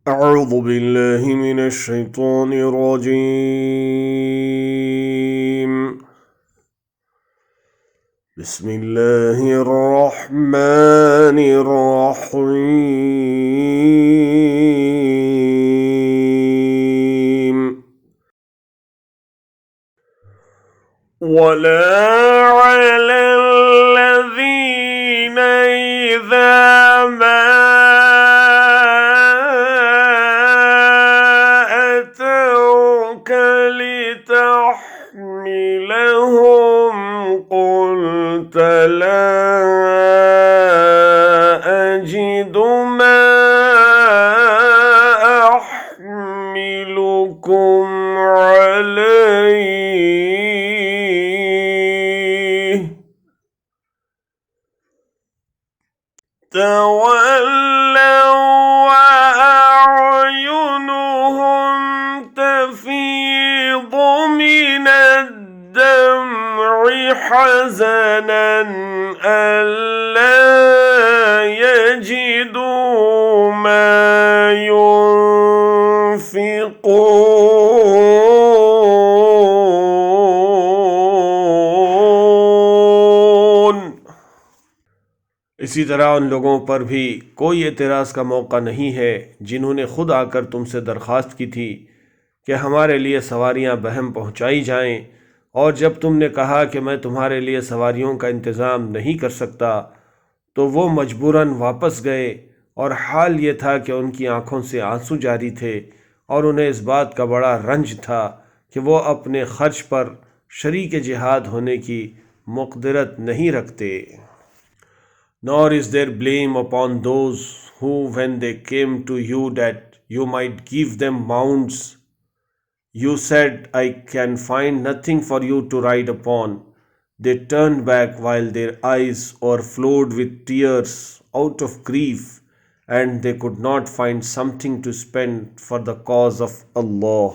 أعوذ بالله من الشيطان الرجيم. بسم الله الرحمن الرحيم. ولا على الذين إذا ما أتوك لتحملهم قلت لا أجد ما أحملكم عليه تولوا وأعينهم تفيض من الدمع حزنا ألا يجدوا ما ينفقون। इसी तरह उन लोगों पर भी कोई एतराज़ का मौका नहीं है जिन्होंने खुद आकर तुमसे दरख्वास्त की थी कि हमारे लिए सवारियां बहम पहुंचाई जाएं, और जब तुमने कहा कि मैं तुम्हारे लिए सवारियों का इंतज़ाम नहीं कर सकता तो वो मजबूरन वापस गए, और हाल ये था कि उनकी आंखों से आंसू जारी थे और उन्हें इस बात का बड़ा रंज था कि वो अपने खर्च पर शरीक जिहाद होने की मुक़दरत नहीं रखते। Nor is there blame upon those who, when they came to you that you might give them mounts, you said, I can find nothing for you to ride upon. They turned back while their eyes overflowed with tears out of grief, and they could not find something to spend for the cause of Allah.